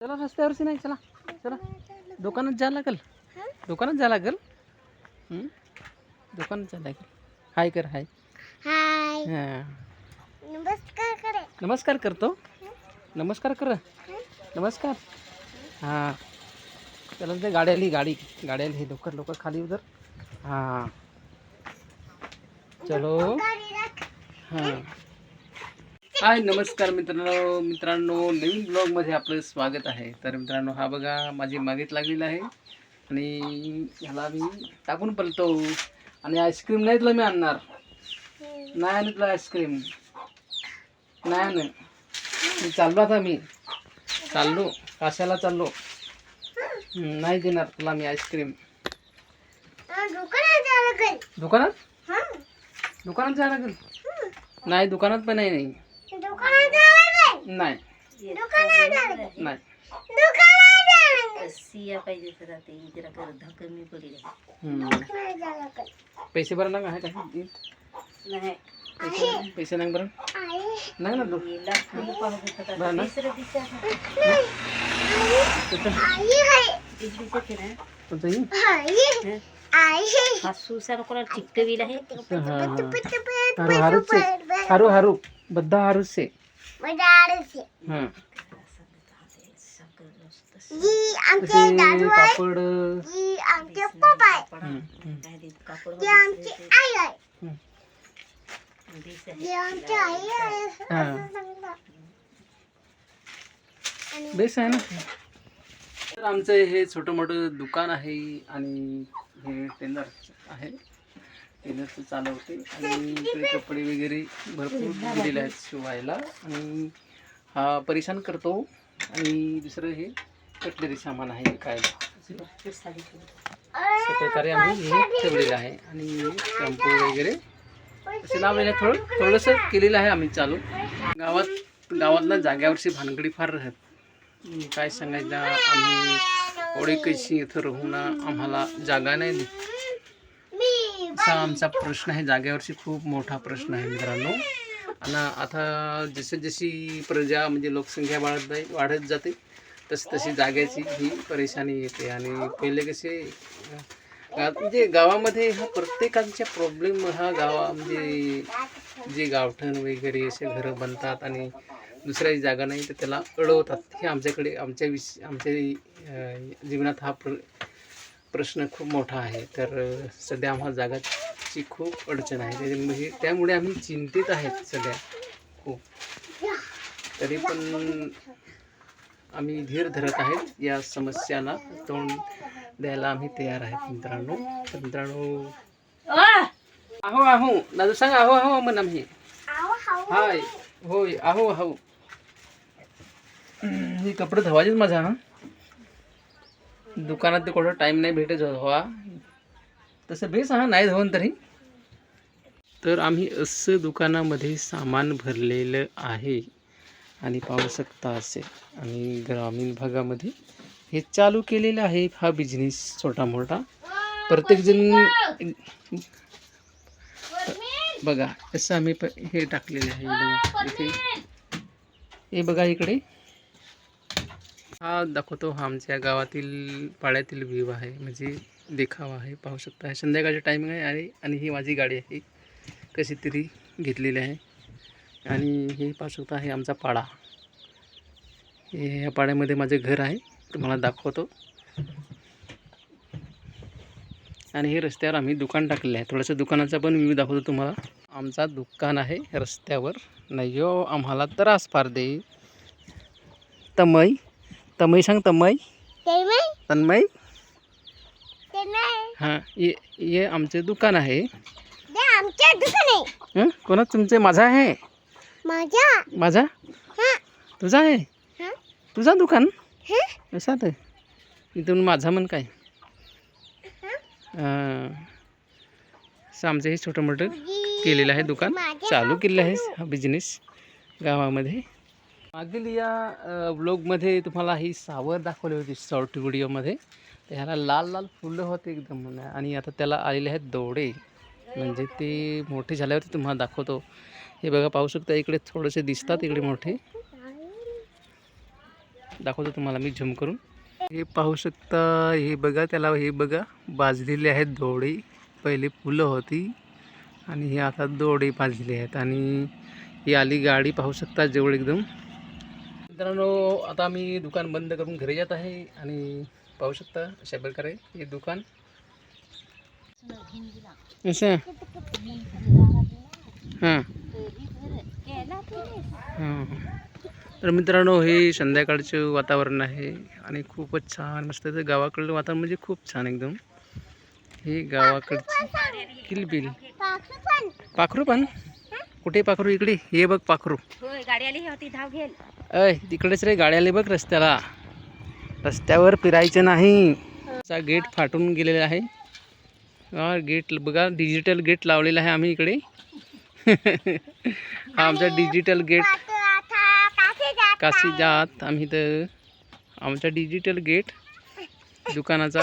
चला रस्त्यावरची नाही, चला चला दुकानात जायला लागेल, दुकानात जायला लागेल, दुकानात जायला लागेल. हाय कर, हाय हाय. हां नमस्कार करे. नमस्कार करतो, नमस्कार कर, नमस्कार. हां चला ते गाडी आली, गाडी गाडी आली, हे लवकर लवकर खाली उतर. हां चलो. हां हाय नमस्कार मित्रांनो नवीन ब्लॉगमध्ये आपलं स्वागत आहे. तर मित्रांनो हा बघा माझी मागेत लागलेला आहे आणि ह्याला मी टाकून पलतो आणि आईस्क्रीम नाही तुला मी आणणार, नाही आणत तुला आईस्क्रीम, नाही आण. मी चाललो आता, मी चाललो काशाला चाललो, नाही देणार तुला मी आईस्क्रीम. दुकानात दुकानात जायला लागेल, नाही दुकानात पण नाही, नाही नाही नाही सिया पाहिजे तर ते जरा कर कमी पडेल. पैसे बरं ना आहे का? नाही पैसे नाही बरं, नाही ना तू बरं ना चिकटविल आहे. हारू हारू बद्दा हारू से हां कापड बेस आहे ना. तर आमचं हे छोटं मोठं दुकान आहे आणि हे टेलर आहे, टेलरचं चालवते आणि इकडे कपडे वगैरे भरपूर दिलेले आहेत शिवायला आणि हा परेशान करतो. आणि दुसरं हे कटलरी सामान आहे काय अशा प्रकारे आम्ही हे ठेवलेलं आहे आणि शॅम्पू वगैरे असे लावलेलं थोडंसं केलेलं आहे आम्ही चालू. गावातल्या जाग्यावरची भानगडी फार राहत, काय सांगायचं. आम्ही एवढे कशी इथं राहून आम्हाला जागा नाही, असा आमचा प्रश्न आहे. जागेवरची खूप मोठा प्रश्न आहे मित्रांनो. आणि आता जशी प्रजा म्हणजे लोकसंख्या वाढत जाते तशी जागेची ही परेशानी येते. आणि पहिले कसे म्हणजे गावामध्ये हा प्रत्येकांच्या प्रॉब्लेम हा म्हणजे जे गावठण वगैरे असे घरं बनतात आणि दुसऱ्याची जागा नाही तर त्याला अडवतात. हे आमच्याकडे आमच्या जीवनात हा प्रश्न खूप मोठा आहे. तर सध्या आम्हाला जागाची खूप अडचण आहे, त्यामुळे आम्ही चिंतित आहेत सध्या खूप. तरी पण आम्ही धीर धरत आहेत, या समस्यांना तोंड द्यायला आम्ही तयार आहेत मित्रांनो. तर मित्रांनो आहो आहो दादू सांग, आहो आहो म्हण आम्ही. हाय होय आहो आहो. हे कपडे धुवायचेच माझा ना, दुकानात ते कुठं टाईम नाही भेटत धुवा तसं बेस हा नाही धुवून तरी. तर आम्ही असं दुकानामध्ये सामान भरलेलं आहे आणि पाहू शकता असे. आणि ग्रामीण भागामध्ये हे चालू केलेलं आहे हा बिझनेस छोटा मोठा. प्रत्येकजण बघा असं आम्ही हे टाकलेलं आहे बघा इथे, हे बघा इकडे हा दाखवतो. हा आमच्या गावातील पाड्यातील व्ह्यू आहे, म्हणजे देखावा आहे. पाहू शकता संध्याकाळची टायमिंग आहे आणि ही माझी गाडी आहे कशी तरी घेतलेली आहे. आणि हे पाहू शकता हे आमचा पाडा, या पाड्यामध्ये माझे घर आहे, तुम्हाला दाखवतो. आणि हे रस्त्यावर आम्ही दुकान टाकलेलं आहे. थोडंसं दुकानाचा पण व्ह्यू दाखवतो तुम्हाला. आमचा दुकान आहे रस्त्यावर, नाही हो आम्हाला त्रास फार दे. तमय तमय सांग, तमय तन्मय. हां ये आमचे दुकान आहे. कोणा तुमचे? माझा आहे, माझा तुझा आहे, तुझा दुकान असा तर इथून माझा म्हण काय. असं आमचं हे छोटं मोठं केलेलं आहे दुकान, चालू केलेलं आहे हा बिझनेस गावामध्ये. मागील या व्लॉगमध्ये तुम्हाला ही सावर दाखवली होती शॉर्ट व्हिडिओमध्ये. तर ह्याला लाल लाल फुलं होते एकदम आणि आता त्याला आलेले आहेत दोडे, म्हणजे ते मोठे झाल्यावरती तुम्हाला दाखवतो. हे बघा पाहू शकता इकडे थोडेसे दिसतात इकडे मोठे. दाखवतो तुम्हाला मी झूम करून. हे पाहू शकता, हे बघा, त्याला हे बघा भाजलेले आहेत दोडे. पहिले फुलं होती आणि हे आता दोडे भाजले आहेत. आणि ही आली गाडी, पाहू शकता जवळ एकदम. मित्रांनो, आता मी दुकान बंद करून घरी जात आहे. आणि पाहू शकता अशा प्रकारे हे दुकान असं. हां हां. तर मित्रांनो, हे संध्याकाळचं वातावरण आहे आणि खूपच छान मस्त. तर गावाकडलं वातावरण म्हणजे खूप छान एकदम. हे गावाकडची किलबिल. पाखरू पण कुठे? पाखरू इकडे हे बघ, पाखरू. गाडी आली होती, धाव घेल. अय तिकडेच रे, गाडी आली बघ रस्त्याला. रस्त्यावर फिरायचं नाही. चा गेट फाटून गेलेला आहे. गेट बघा, डिजिटल गेट लावलेला आहे आम्ही इकडे. हा आमचा डिजिटल गेट. काशी जात आम्ही तर आमचा डिजिटल गेट दुकानाचा